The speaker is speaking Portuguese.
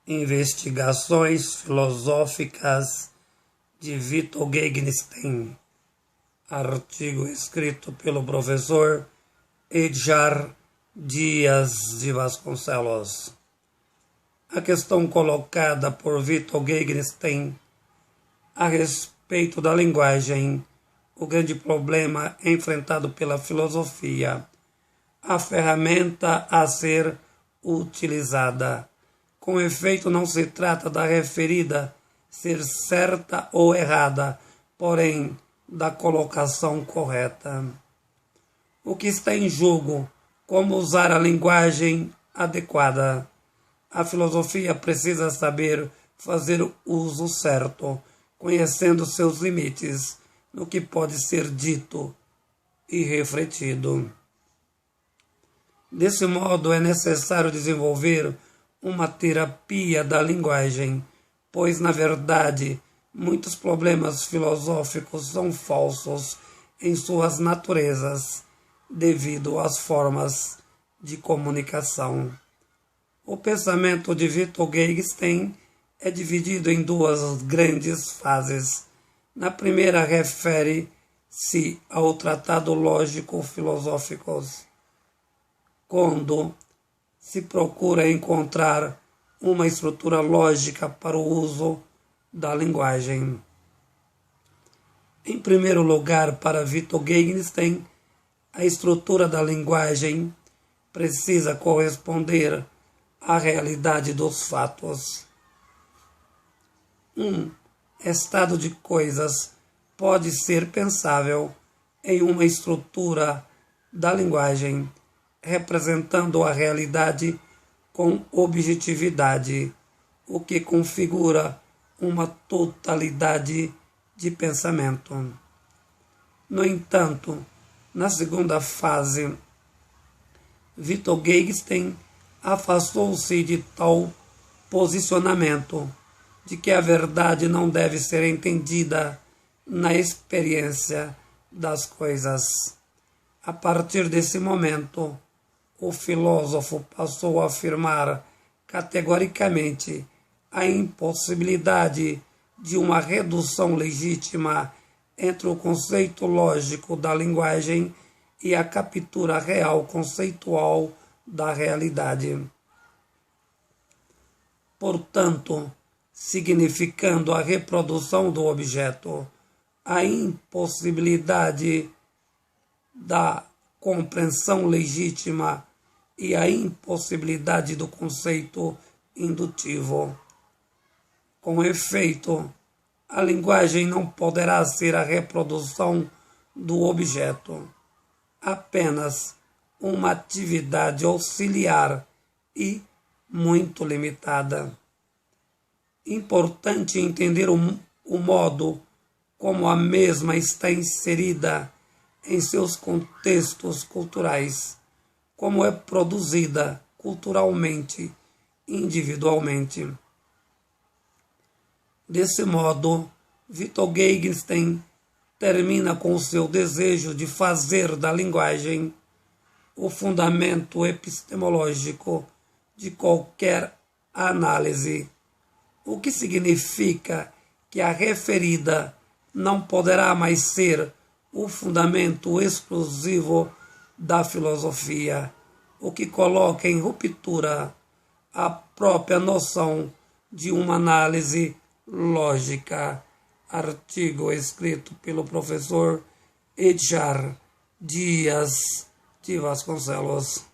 Investigações filosóficas de Vitor Gegenstein. Artigo escrito pelo professor Edgar Dias de Vasconcelos. A questão colocada por Vitor Gegenstein a respeito da linguagem, o grande problema enfrentado pela filosofia, a ferramenta a ser utilizada. Com efeito, não se trata da referida ser certa ou errada, porém da colocação correta. O que está em jogo? Como usar a linguagem adequada. A filosofia precisa saber fazer uso certo, conhecendo seus limites, no que pode ser dito e refletido. Desse modo, é necessário desenvolver uma terapia da linguagem, pois, na verdade, muitos problemas filosóficos são falsos em suas naturezas, devido às formas de comunicação. O pensamento de Vitor Gegenstein é dividido em duas grandes fases. Na primeira, refere-se ao tratado lógico-filosófico, quando se procura encontrar uma estrutura lógica para o uso da linguagem. Em primeiro lugar, para Vitor Gegenstein, a estrutura da linguagem precisa corresponder à realidade dos fatos. Um estado de coisas pode ser pensável em uma estrutura da linguagem, representando a realidade com objetividade, o que configura uma totalidade de pensamento. No entanto, na segunda fase, Vitor Gegenstein afastou-se de tal posicionamento, de que a verdade não deve ser entendida na experiência das coisas. A partir desse momento, o filósofo passou a afirmar categoricamente a impossibilidade de uma redução legítima entre o conceito lógico da linguagem e a captura real conceitual da realidade. Portanto, significando a reprodução do objeto, a impossibilidade da compreensão legítima e a impossibilidade do conceito indutivo. Com efeito, a linguagem não poderá ser a reprodução do objeto, apenas uma atividade auxiliar e muito limitada. Importante entender o modo como a mesma está inserida em seus contextos culturais, como é produzida culturalmente, individualmente. Desse modo, Vitor Gegenstein termina com o seu desejo de fazer da linguagem o fundamento epistemológico de qualquer análise, o que significa que a referida não poderá mais ser o fundamento exclusivo da filosofia, o que coloca em ruptura a própria noção de uma análise lógica. Artigo escrito pelo professor Edgar Dias de Vasconcelos.